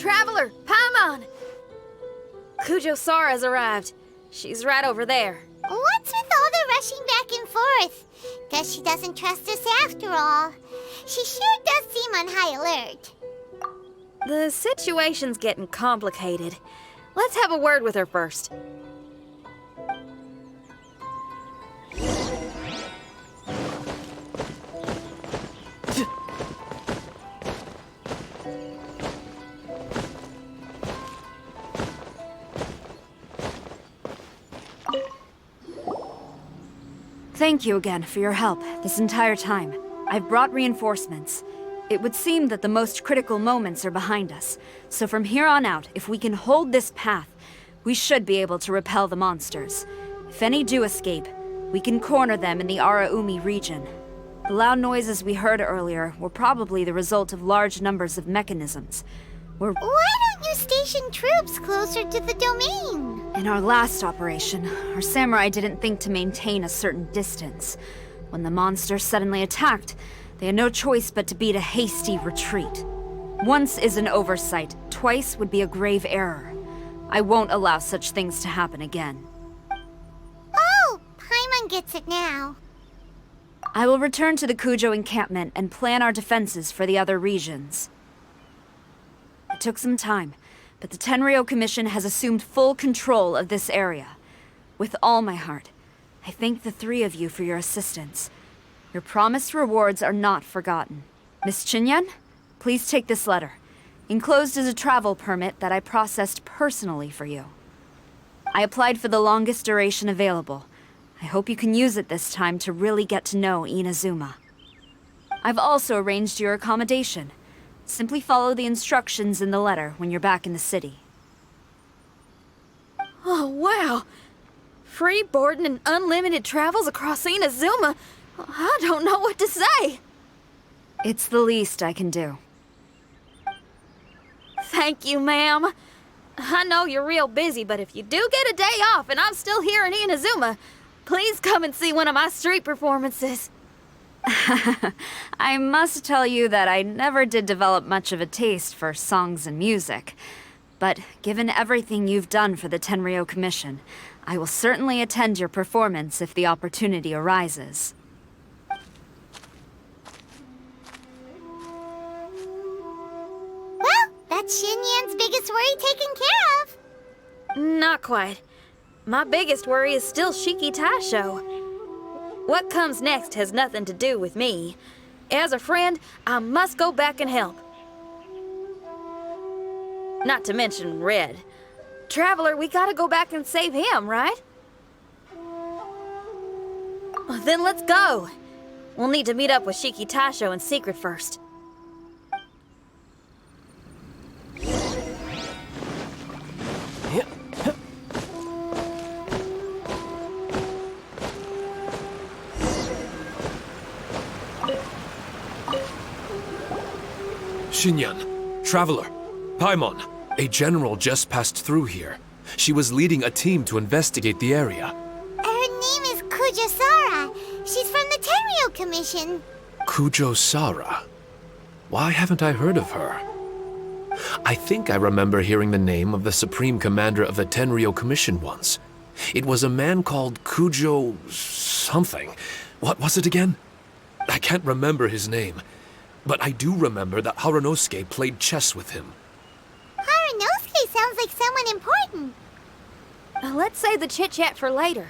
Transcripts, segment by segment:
Traveler, Paimon! Kujo-Sara's arrived. She's right over there. What's with all the rushing back and forth? Guess she doesn't trust us after all. She sure does seem on high alert. The situation's getting complicated. Let's have a word with her first. Thank you again for your help this entire time. I've brought reinforcements. It would seem that the most critical moments are behind us, so from here on out, if we can hold this path, we should be able to repel the monsters. If any do escape, we can corner them in the Araumi region. The loud noises we heard earlier were probably the result of large numbers of mechanisms. Why don't you station troops closer to the domain? In our last operation, our samurai didn't think to maintain a certain distance. When the monsters suddenly attacked, they had no choice but to beat a hasty retreat. Once is an oversight, twice would be a grave error. I won't allow such things to happen again. Oh, Paimon gets it now. I will return to the Kujo encampment and plan our defenses for the other regions. It took some time, but the Tenryou Commission has assumed full control of this area. With all my heart, I thank the three of you for your assistance. Your promised rewards are not forgotten. Miss Chinyan, please take this letter. Enclosed is a travel permit that I processed personally for you. I applied for the longest duration available. I hope you can use it this time to really get to know Inazuma. I've also arranged your accommodation. Simply follow the instructions in the letter when you're back in the city. Oh, wow! Free boarding and unlimited travels across Inazuma? I don't know what to say! It's the least I can do. Thank you, ma'am. I know you're real busy, but if you do get a day off and I'm still here in Inazuma, please come and see one of my street performances. I must tell you that I never did develop much of a taste for songs and music. But given everything you've done for the Tenryou Commission, I will certainly attend your performance if the opportunity arises. Well, that's Xinyan's biggest worry taken care of. Not quite. My biggest worry is still Shiki Taisho. What comes next has nothing to do with me. As a friend, I must go back and help. Not to mention Red. Traveler, we gotta go back and save him, right? Then let's go. We'll need to meet up with Shiki Taisho in secret first. Xinyan, Traveler, Paimon, a general just passed through here. She was leading a team to investigate the area. Her name is Kujo-Sara. She's from the Tenryou Commission. Kujo-Sara? Why haven't I heard of her? I think I remember hearing the name of the Supreme Commander of the Tenryou Commission once. It was a man called Kujo... something. What was it again? I can't remember his name. But I do remember that Haranosuke played chess with him. Haranosuke sounds like someone important. Let's save the chit-chat for later.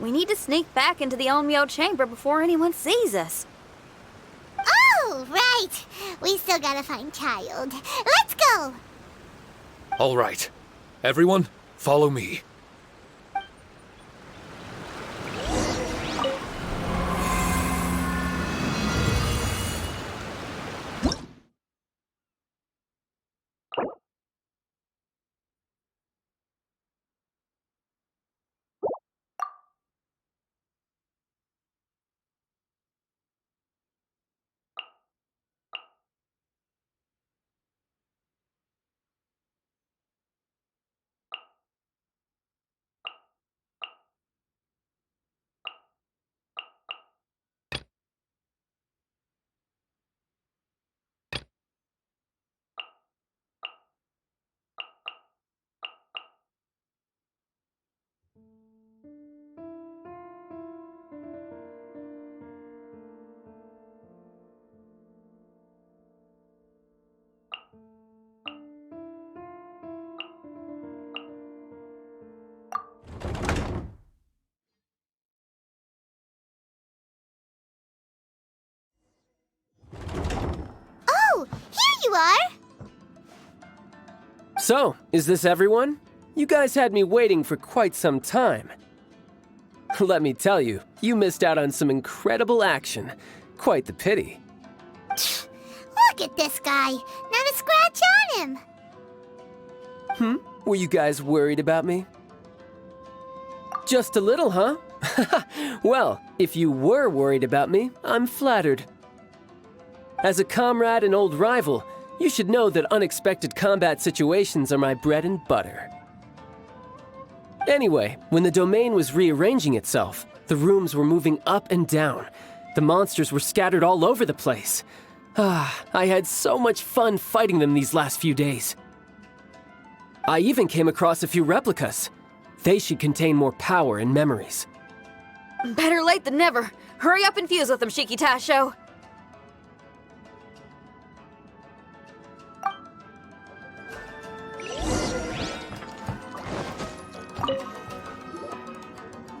We need to sneak back into the Onmyo chamber before anyone sees us. Oh, right. We still gotta find Child. Let's go. All right. Everyone, follow me. Oh, here you are! So, is this everyone? You guys had me waiting for quite some time. Let me tell you, you missed out on some incredible action. Quite the pity. Look at this guy. Not a scratch on him. Were you guys worried about me? Just a little, huh? Well, if you were worried about me, I'm flattered. As a comrade and old rival, you should know that unexpected combat situations are my bread and butter. Anyway, when the domain was rearranging itself, the rooms were moving up and down. The monsters were scattered all over the place. I had so much fun fighting them these last few days. I even came across a few replicas. They should contain more power and memories. Better late than never. Hurry up and fuse with them, Shiki Tasho.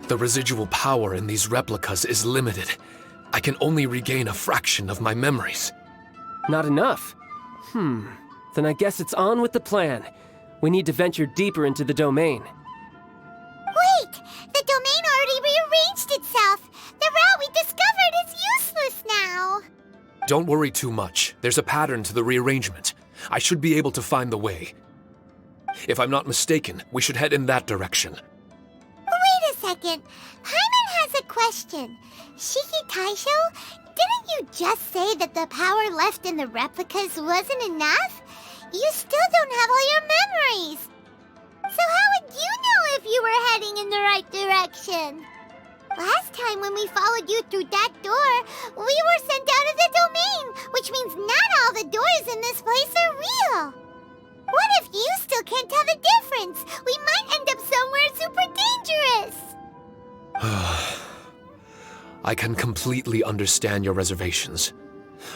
The residual power in these replicas is limited. I can only regain a fraction of my memories. Not enough? Then I guess it's on with the plan. We need to venture deeper into the domain. Wait! The domain already rearranged itself! The route we discovered is useless now! Don't worry too much. There's a pattern to the rearrangement. I should be able to find the way. If I'm not mistaken, we should head in that direction. Wait a second. Paimon has a question. Shiki Taisho, didn't you just say that the power left in the replicas wasn't enough? You still don't have all your memories. So how would you know if you were heading in the right direction? Last time when we followed you through that door, we were sent out of the domain, which means not all the doors in this place are real. What if you still can't tell the difference? We might end up somewhere super dangerous. I can completely understand your reservations.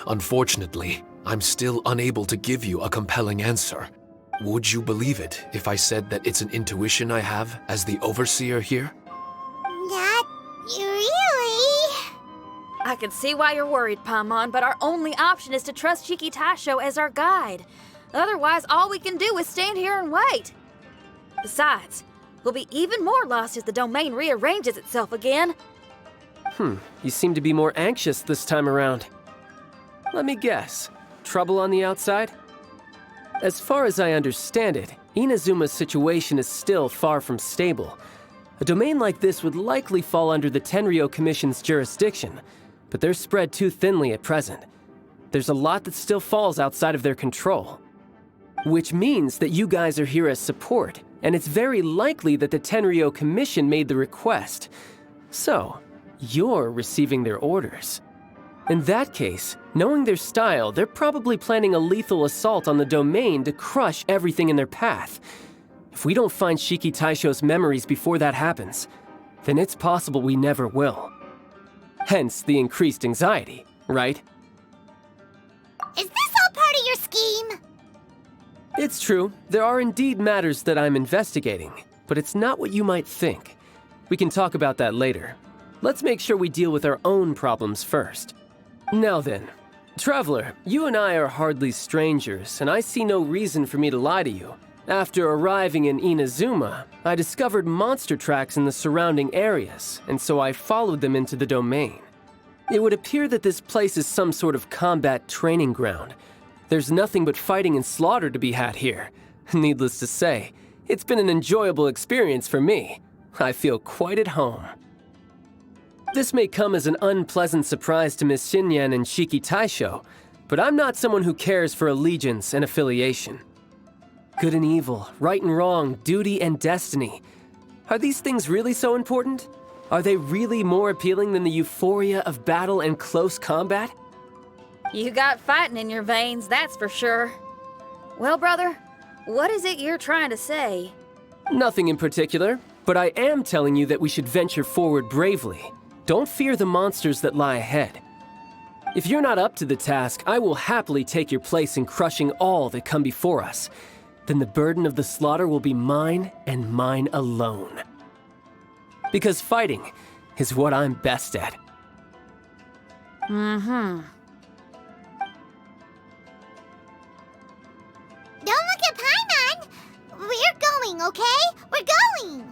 Unfortunately, I'm still unable to give you a compelling answer. Would you believe it if I said that it's an intuition I have as the overseer here? Not really. I can see why you're worried, Paimon, but our only option is to trust Shiki Tasho as our guide. Otherwise, all we can do is stand here and wait. Besides, we'll be even more lost if the domain rearranges itself again. You seem to be more anxious this time around. Let me guess. Trouble on the outside? As far as I understand it, Inazuma's situation is still far from stable. A domain like this would likely fall under the Tenryou Commission's jurisdiction, but they're spread too thinly at present. There's a lot that still falls outside of their control. Which means that you guys are here as support, and it's very likely that the Tenryou Commission made the request. So, you're receiving their orders. In that case, knowing their style, they're probably planning a lethal assault on the domain to crush everything in their path. If we don't find Shiki Taisho's memories before that happens, then it's possible we never will. Hence the increased anxiety, right? Is this all part of your scheme? It's true, there are indeed matters that I'm investigating, but it's not what you might think. We can talk about that later. Let's make sure we deal with our own problems first. Now then, Traveler, you and I are hardly strangers, and I see no reason for me to lie to you. After arriving in Inazuma, I discovered monster tracks in the surrounding areas, and so I followed them into the domain. It would appear that this place is some sort of combat training ground. There's nothing but fighting and slaughter to be had here. Needless to say, it's been an enjoyable experience for me. I feel quite at home. This may come as an unpleasant surprise to Miss Xinyan and Shiki Taisho, but I'm not someone who cares for allegiance and affiliation. Good and evil, right and wrong, duty and destiny. Are these things really so important? Are they really more appealing than the euphoria of battle and close combat? You got fighting in your veins, that's for sure. Well, brother, what is it you're trying to say? Nothing in particular, but I am telling you that we should venture forward bravely. Don't fear the monsters that lie ahead. If you're not up to the task, I will happily take your place in crushing all that come before us. Then the burden of the slaughter will be mine and mine alone. Because fighting is what I'm best at. Don't look at Paimon! We're going, okay? We're going!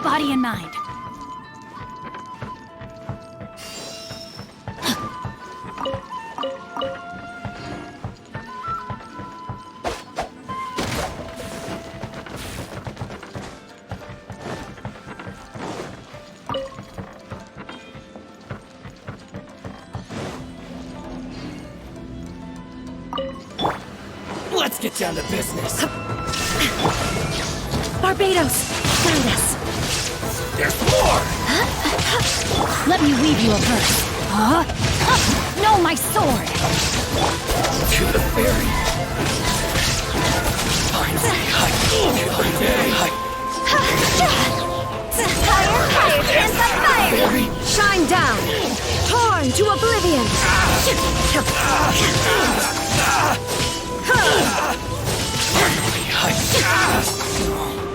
Body and mind. Let's get down to business. Barbados, guide us. There's more! Let me weave you a verse. Huh? No, my sword! To the ferry. Finally, Fire, hands on fire! Shine down! Torn to oblivion!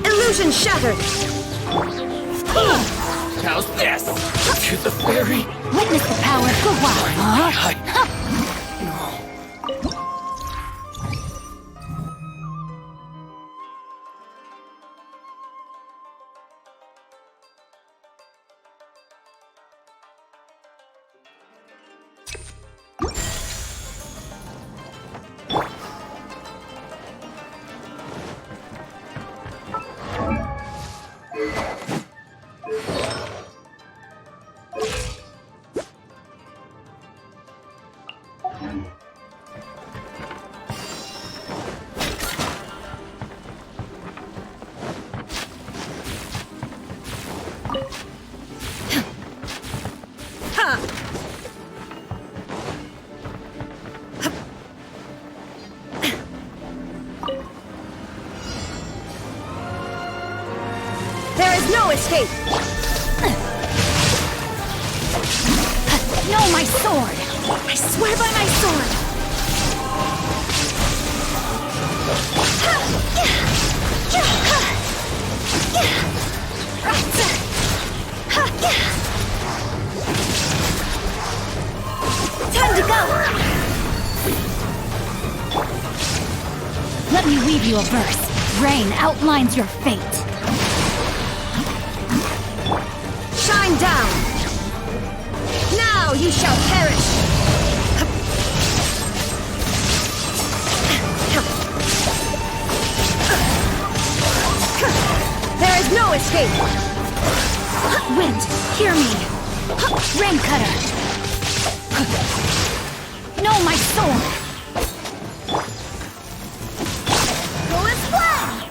Illusion shattered! How's this? To the ferry. Witness the power of Gugwa! Huh? There is no escape! No, my sword! I swear by my sword! Time to go! Let me weave you a verse. Rain outlines your fate. Shine down! Now you shall perish! There is no escape! Wind, hear me! Rain cutter! No, my sword! Go as planned!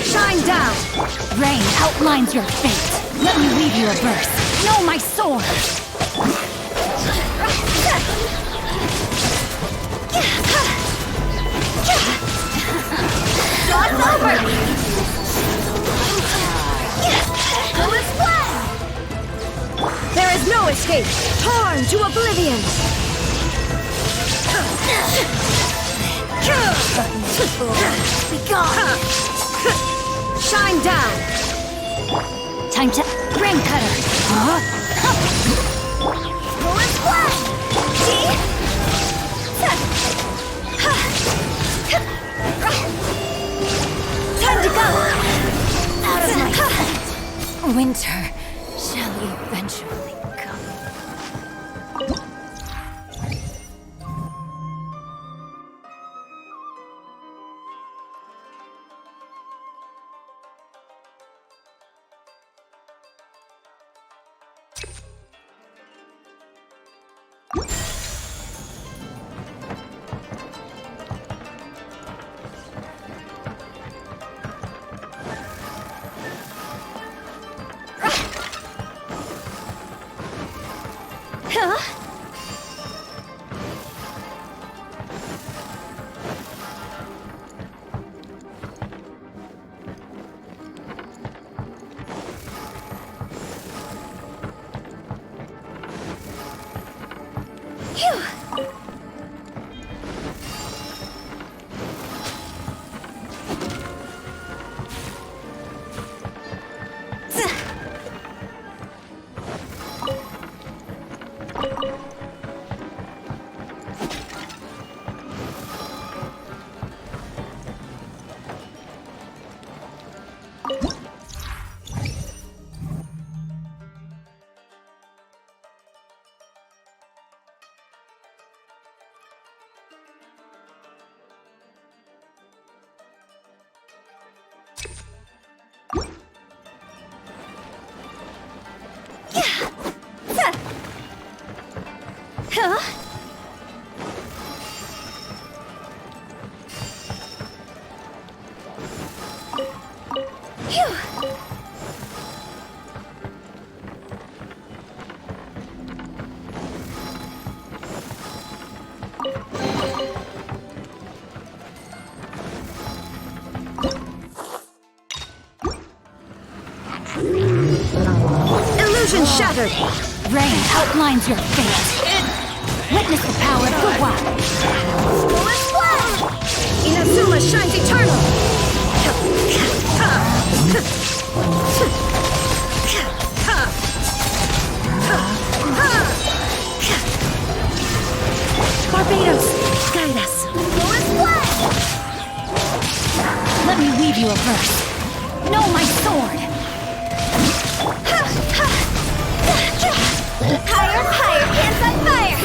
Shine down! Rain outlines your fate. Let me weave you a verse. No, my sword! Shot's over! Full flame! There is no escape! Torn to oblivion! Be gone! Shine down! Time to brain cutter. Full flame! Time to go! Out of my sight! Winter shall eventually come. Illusion shattered! Rain outlines your fate. Witness the power of the wild. Full flame! Inazuma shines eternal! Barbados, guide us. Full flame! Let me weave you a verse. Know my sword. Higher, higher, hands on fire!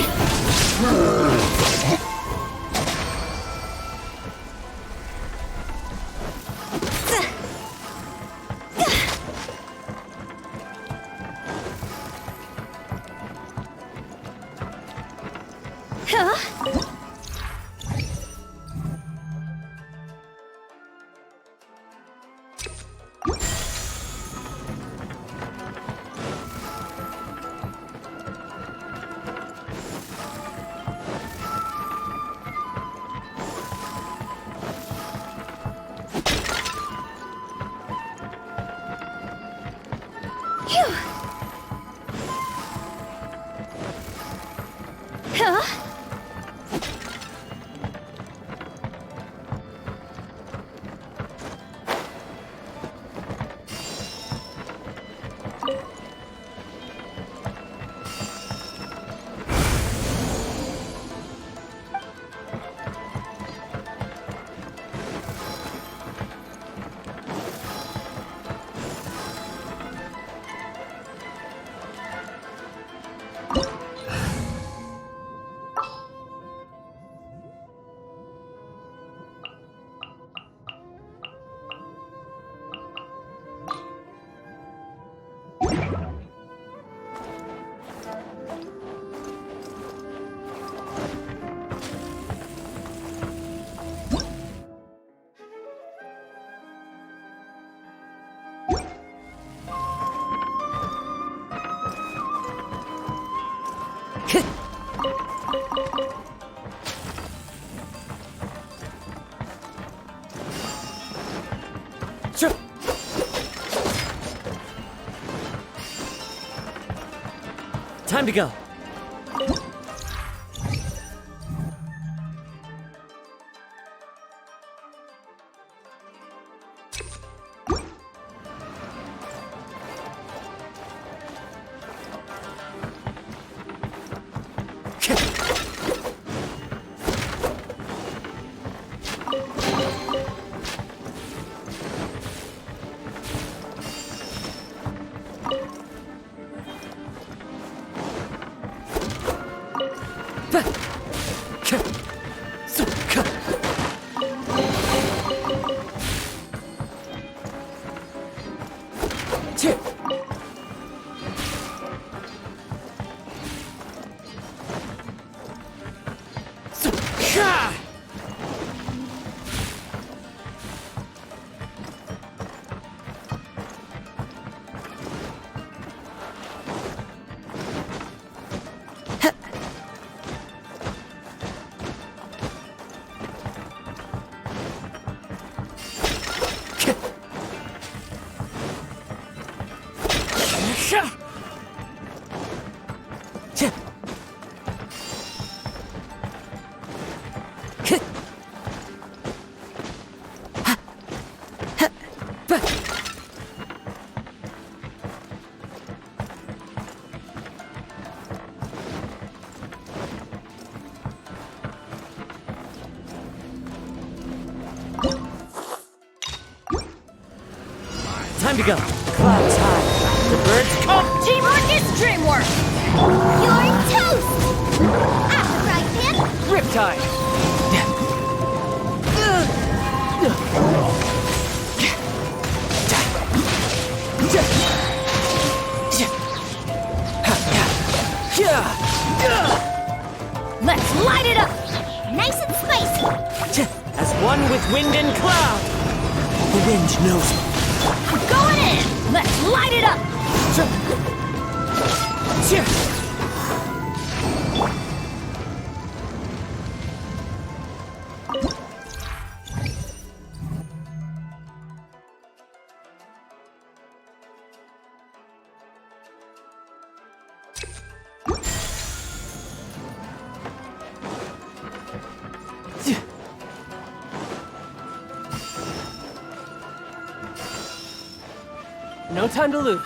Time to go. Time to go. Clouds high. The birds come. Teamwork is dreamwork! You're toast! After right, Pip! Riptide. Let's light it up! Nice and spicy! As one with wind and cloud. The wind knows me. I'm going in! Let's light it up! No time to lose.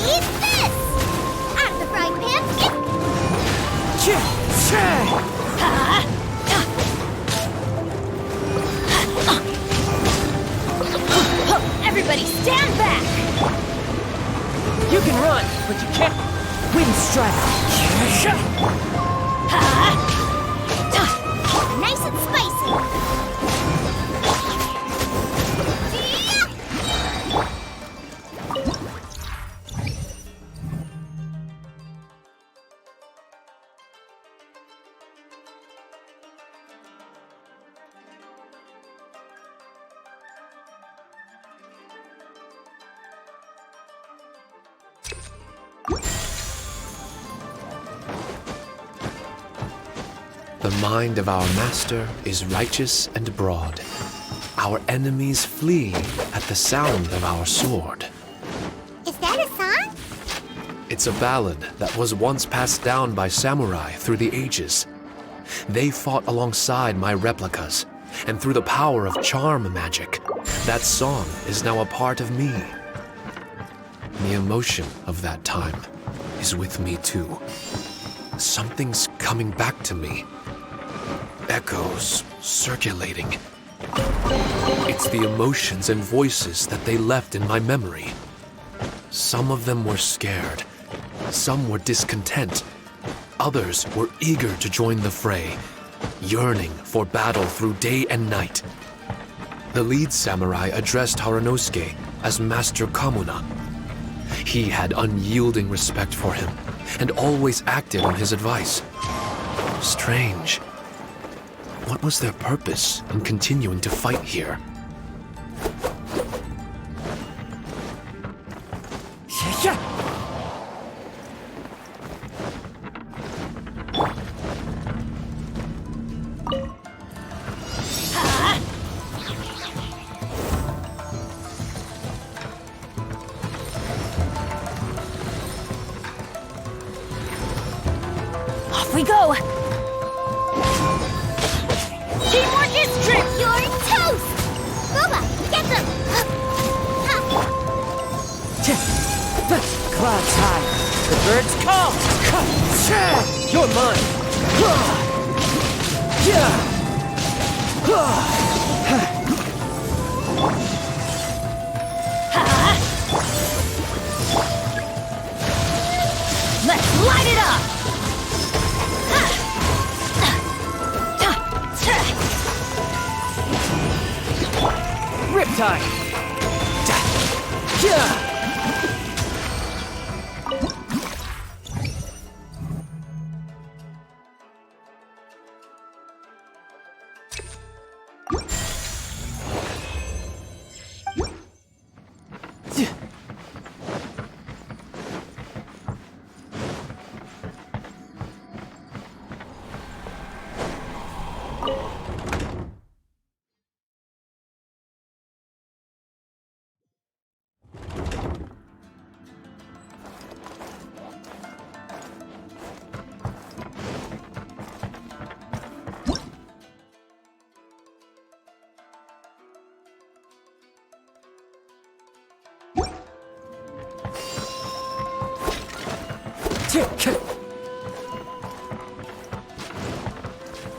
Eat this! Out of the frying pan! Everybody stand back! You can run, but you can't. Wind strike. Nice and spicy! The mind of our master is righteous and broad. Our enemies flee at the sound of our sword. Is that a song? It's a ballad that was once passed down by samurai through the ages. They fought alongside my replicas, and through the power of charm magic, that song is now a part of me. The emotion of that time is with me too. Something's coming back to me. Echoes circulating. It's the emotions and voices that they left in my memory. Some of them were scared. Some were discontent. Others were eager to join the fray, yearning for battle through day and night. The lead samurai addressed Haranosuke as Master Kamuna. He had unyielding respect for him and always acted on his advice. Strange. What was their purpose in continuing to fight here? Off we go! Teamwork is strength! You're toast! Boba, get them! Clouds high. The birds call. You're mine. Let's light it up! Riptide.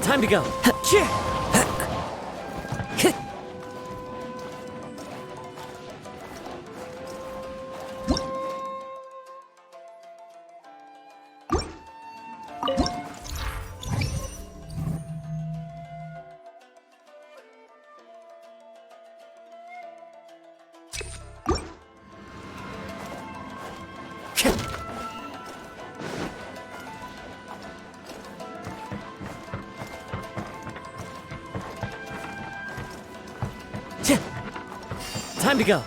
Time to go. Time to go.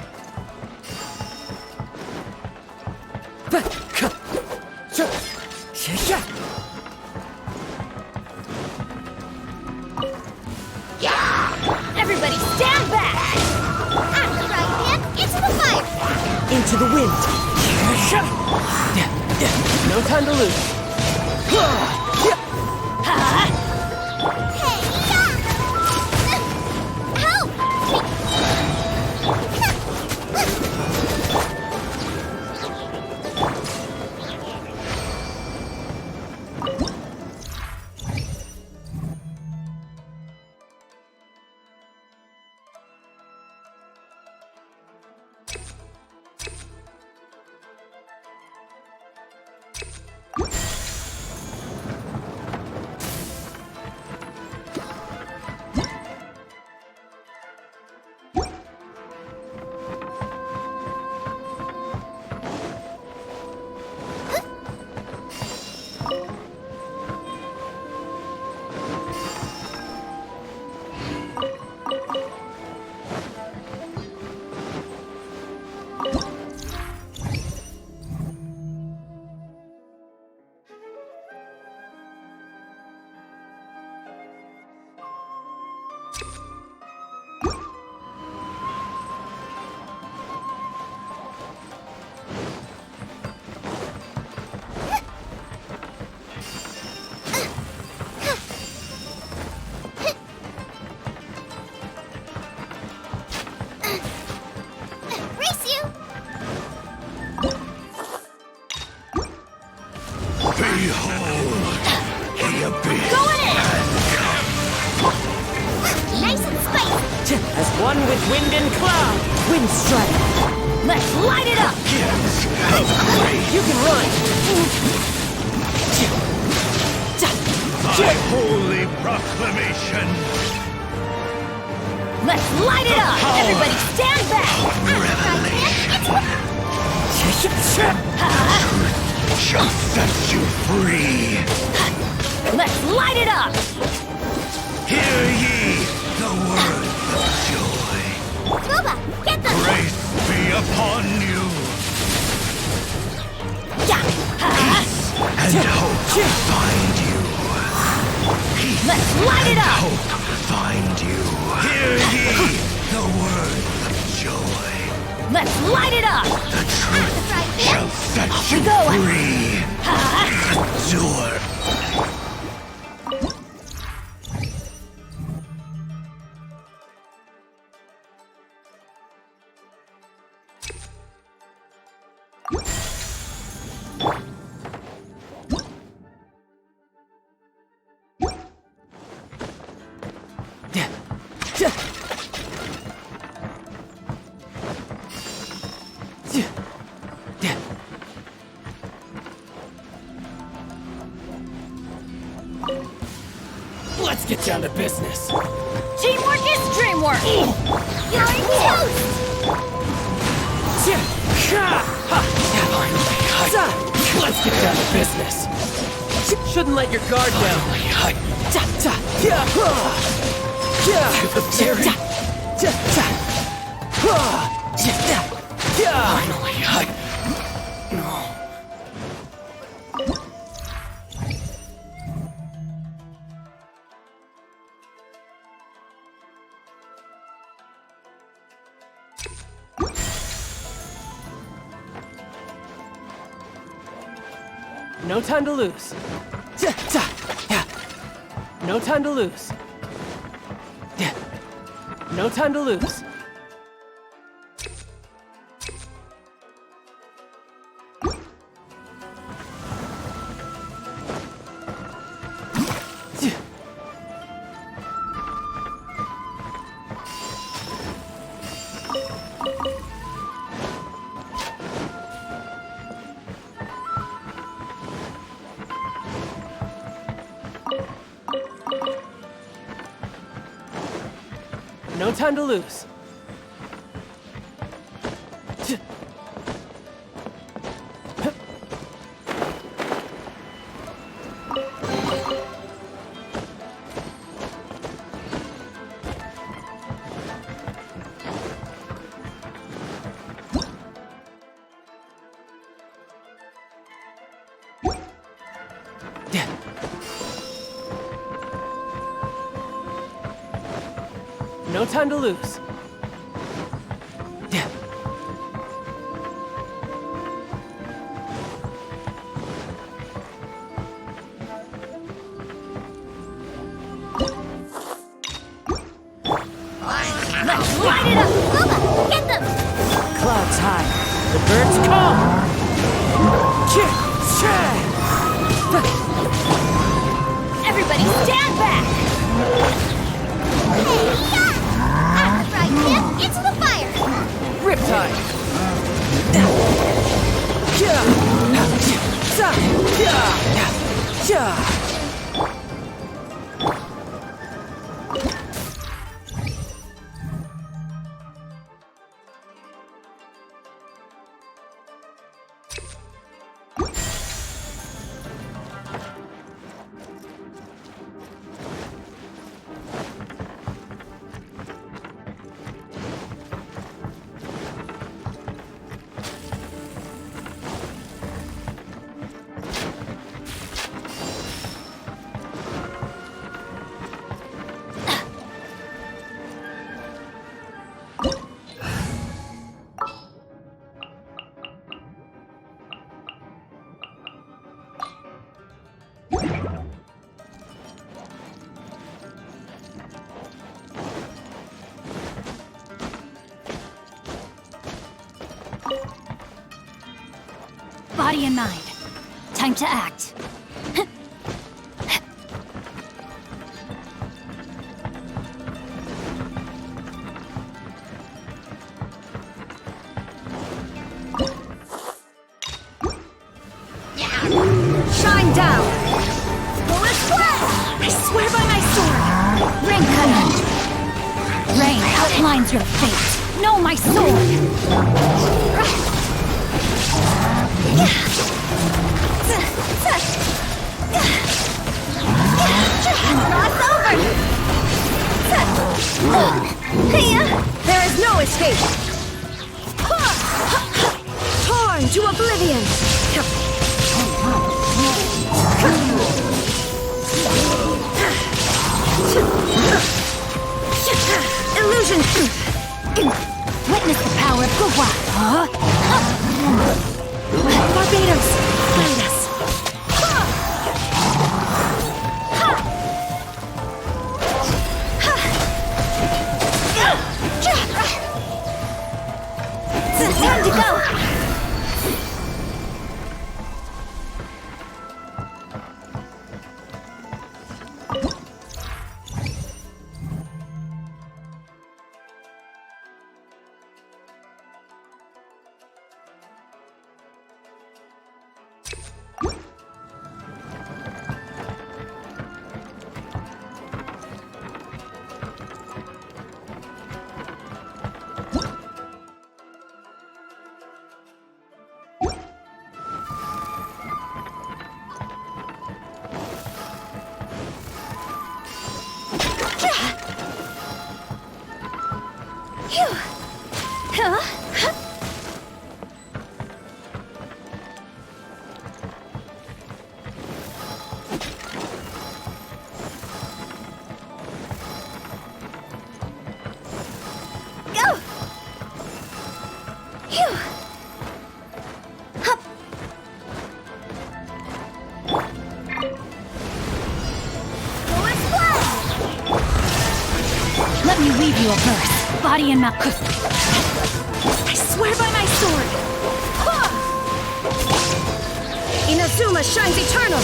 Everybody stand back! After right hand, into the fire! Into the wind. No time to lose. Hey, yeah! Help! As one with wind and cloud. Wind strike. Let's light it up! You can run! By holy proclamation, Let's light it up! Everybody stand back! shall set you free. Let's light it up! Hear ye the words of joy. Scuba, get them! Grace be upon you, and hope find you. Peace Let's light it and up! hope find you. Hear ye the words of joy. Let's light it up! The truth shall set you go. free. Endure. Let's get down to business. Teamwork is dreamwork! You're toast! Let's get down to business. Shouldn't let your guard down. No time to lose. No time to lose. No time to lose. No time to lose. No time to lose. Let's light it up! Scuba, get them! Clouds high. The birds come. Everybody stand back! That's right, Pip. Into the fire! Riptide. Body and mind. Time to act. ring cutter! Rain outlines your fate! Know my sword! Cross over! There is no escape! Torn to oblivion! Illusion! Witness the power of Gua! Barbados! Guide us! Time to go! Let me weave you a verse, body and mouth. I swear by my sword! Inazuma shines eternal!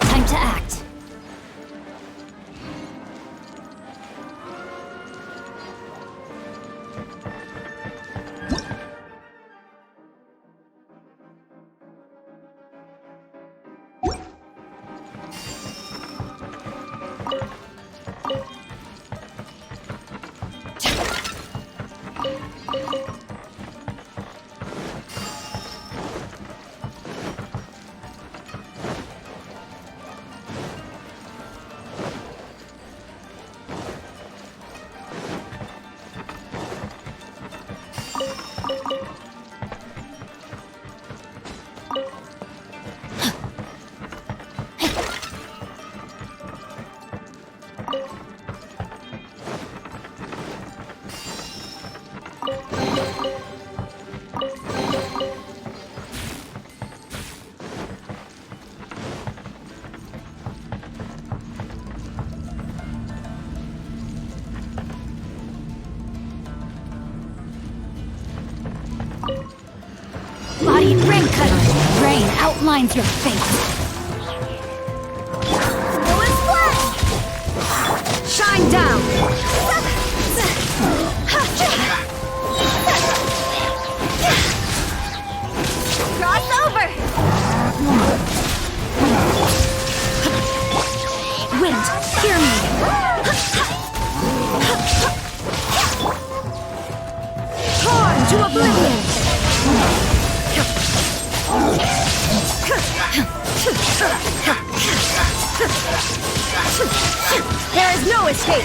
Time to act. Body ring cutter. Rain outlines your fate. Shine down! Cross over! Wind, hear me. Torn to oblivion! There is no escape!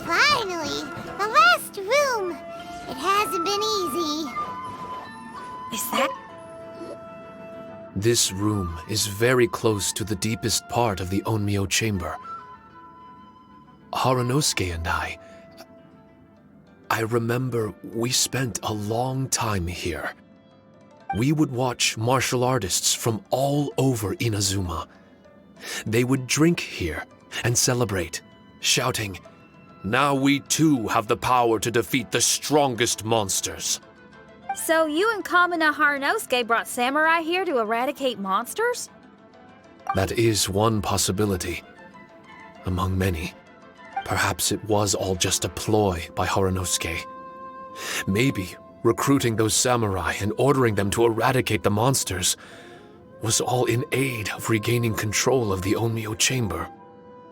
Finally, the last room. It hasn't been easy. Is that... This room is very close to the deepest part of the Onmyo chamber. Haranosuke and I remember we spent a long time here. We would watch martial artists from all over Inazuma. They would drink here and celebrate, shouting, "Now we too have the power to defeat the strongest monsters." So you and Kamina Haranosuke brought samurai here to eradicate monsters? That is one possibility, among many. Perhaps it was all just a ploy by Haranosuke. Maybe recruiting those samurai and ordering them to eradicate the monsters was all in aid of regaining control of the Onmyo chamber.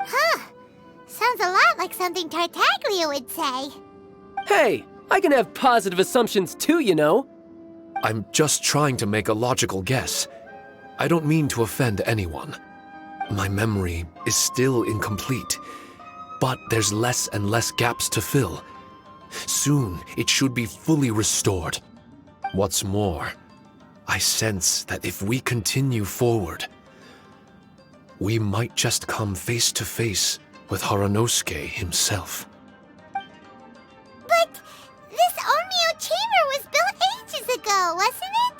Huh. Sounds a lot like something Tartaglia would say. Hey, I can have positive assumptions too, you know. I'm just trying to make a logical guess. I don't mean to offend anyone. My memory is still incomplete, but there's less and less gaps to fill. Soon, it should be fully restored. What's more, I sense that if we continue forward, we might just come face to face with Haranosuke himself. But this Onmyo chamber was built ages ago, wasn't it?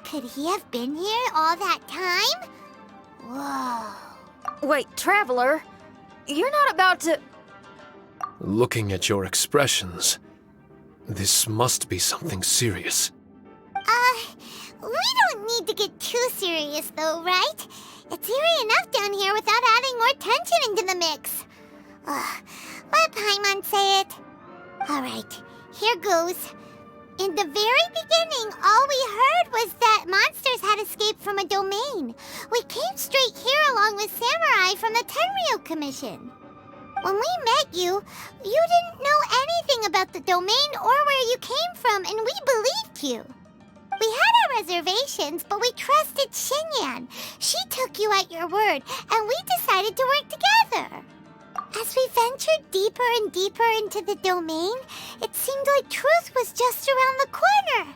Could he have been here all that time? Whoa. Wait, Traveler, you're not about to... Looking at your expressions, this must be something serious. We don't need to get too serious though, right? It's eerie enough down here without adding more tension into the mix. Let Paimon say it. Alright, here goes. In the very beginning, all we heard was that monsters had escaped from a domain. We came straight here along with samurai from the Tenryou Commission. When we met you, you didn't know anything about the domain or where you came from, and we believed you. We had our reservations, but we trusted Xinyan. She took you at your word, and we decided to work together. As we ventured deeper and deeper into the domain, it seemed like truth was just around the corner.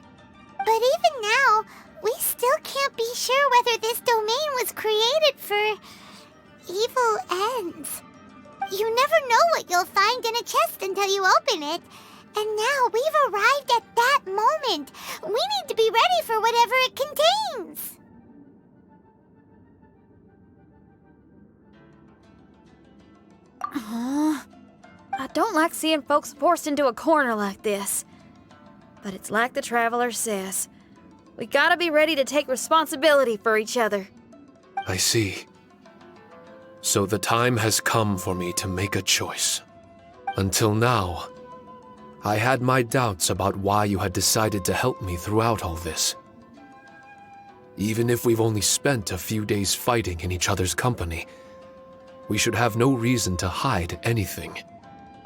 But even now, we still can't be sure whether this domain was created for evil ends. You never know what you'll find in a chest until you open it. And now we've arrived at that moment. We need to be ready for whatever it contains. I don't like seeing folks forced into a corner like this. But it's like the Traveler says. We gotta be ready to take responsibility for each other. I see. So the time has come for me to make a choice. Until now, I had my doubts about why you had decided to help me throughout all this. Even if we've only spent a few days fighting in each other's company, we should have no reason to hide anything.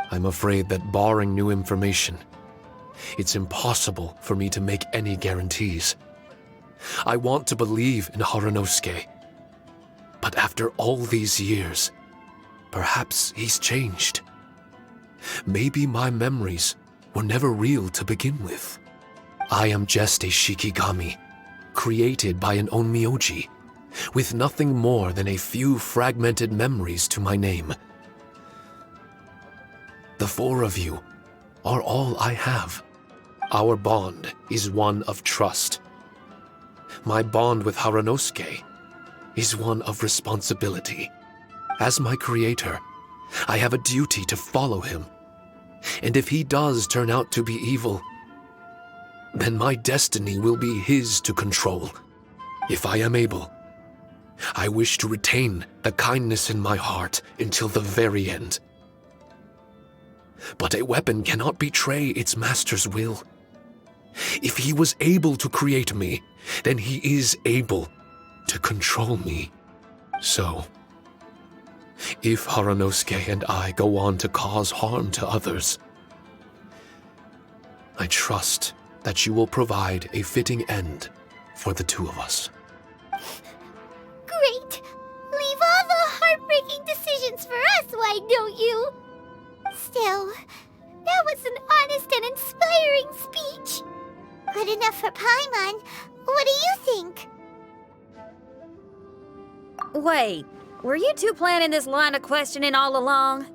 I'm afraid that barring new information, it's impossible for me to make any guarantees. I want to believe in Haranosuke, but after all these years, perhaps he's changed. Maybe my memories were never real to begin with. I am just a Shikigami, created by an Onmyoji, with nothing more than a few fragmented memories to my name. The four of you are all I have. Our bond is one of trust. My bond with Haranosuke is one of responsibility. As my creator, I have a duty to follow him. And if he does turn out to be evil, then my destiny will be his to control. If I am able, I wish to retain the kindness in my heart until the very end. But a weapon cannot betray its master's will. If he was able to create me, then he is able to control me. So, if Haranosuke and I go on to cause harm to others, I trust that you will provide a fitting end for the two of us. Great! Leave all the heartbreaking decisions for us, why don't you? Still, that was an honest and inspiring speech. Good enough for Paimon. What do you think? Wait, were you two planning this line of questioning all along?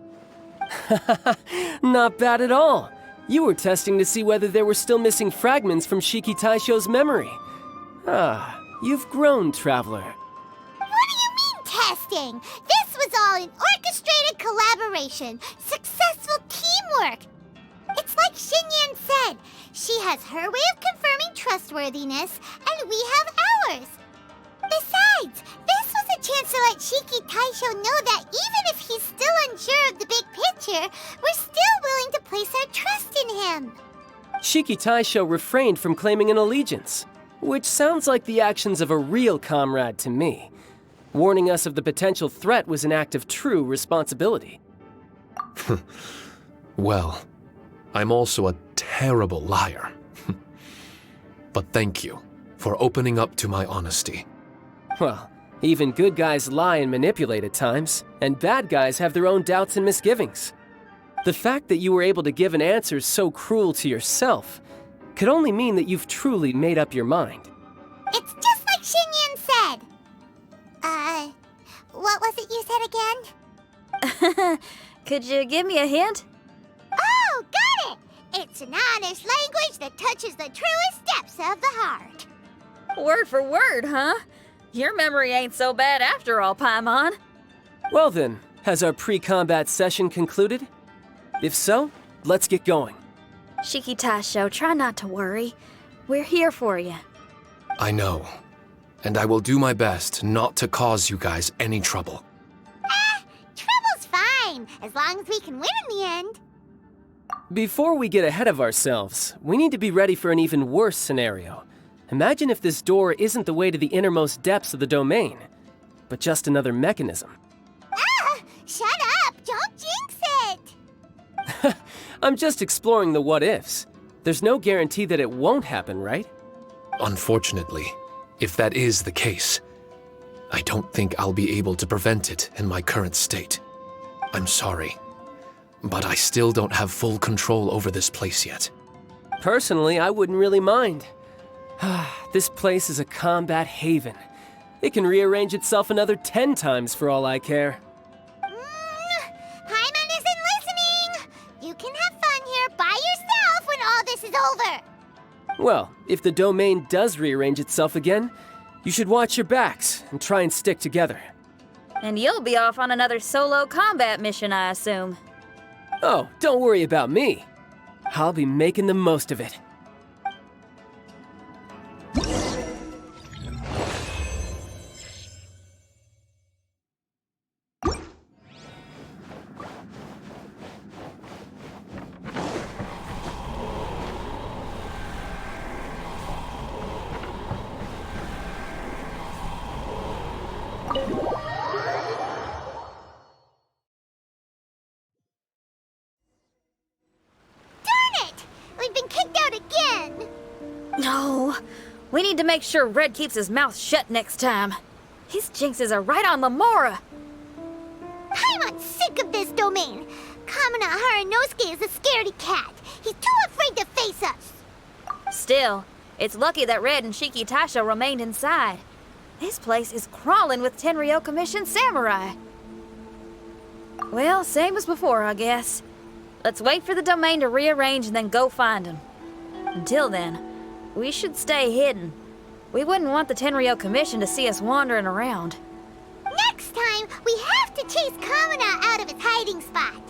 Not bad at all. You were testing to see whether there were still missing fragments from Shiki Taisho's memory. Ah, you've grown, Traveler. What do you mean, testing? This was all an orchestrated collaboration. Successful teamwork. It's like Xinyan said. She has her way of confirming trustworthiness, and we have ours. Besides, this was a chance to let Shiki Taisho know that even if he's still unsure of the big picture, we're still willing to place our trust in him. Shiki Taisho refrained from claiming an allegiance, which sounds like the actions of a real comrade to me. Warning us of the potential threat was an act of true responsibility. Well, I'm also a terrible liar. But thank you for opening up to my honesty. Well, even good guys lie and manipulate at times, and bad guys have their own doubts and misgivings. The fact that you were able to give an answer so cruel to yourself could only mean that you've truly made up your mind. It's just like Xinyan said. What was it you said again? Could you give me a hint? Oh, got it! It's an honest language that touches the truest depths of the heart. Word for word, huh? Your memory ain't so bad after all, Paimon. Well then, has our pre-combat session concluded? If so, let's get going. Shiki Taisho, try not to worry. We're here for you. I know, and I will do my best not to cause you guys any trouble. Trouble's fine, as long as we can win in the end. Before we get ahead of ourselves, we need to be ready for an even worse scenario. Imagine if this door isn't the way to the innermost depths of the domain, but just another mechanism. Shut up! Don't jinx it! I'm just exploring the what-ifs. There's no guarantee that it won't happen, right? Unfortunately, if that is the case, I don't think I'll be able to prevent it in my current state. I'm sorry, but I still don't have full control over this place yet. Personally, I wouldn't really mind. This place is a combat haven. It can rearrange itself another 10 times for all I care. Paimon isn't listening! You can have fun here by yourself when all this is over! Well, if the domain does rearrange itself again, you should watch your backs and try and stick together. And you'll be off on another solo combat mission, I assume. Oh, don't worry about me. I'll be making the most of it. We've been kicked out again! No, we need to make sure Red keeps his mouth shut next time. His jinxes are right on Lamora. Paimon's sick of this domain. Kamina Haranosuke is a scaredy cat. He's too afraid to face us. Still, it's lucky that Red and Shiki Taisho remained inside. This place is crawling with Tenryo Commission samurai. Well, same as before, I guess. Let's wait for the domain to rearrange and then go find him. Until then, we should stay hidden. We wouldn't want the Tenryo Commission to see us wandering around. Next time, we have to chase Kamina out of its hiding spot.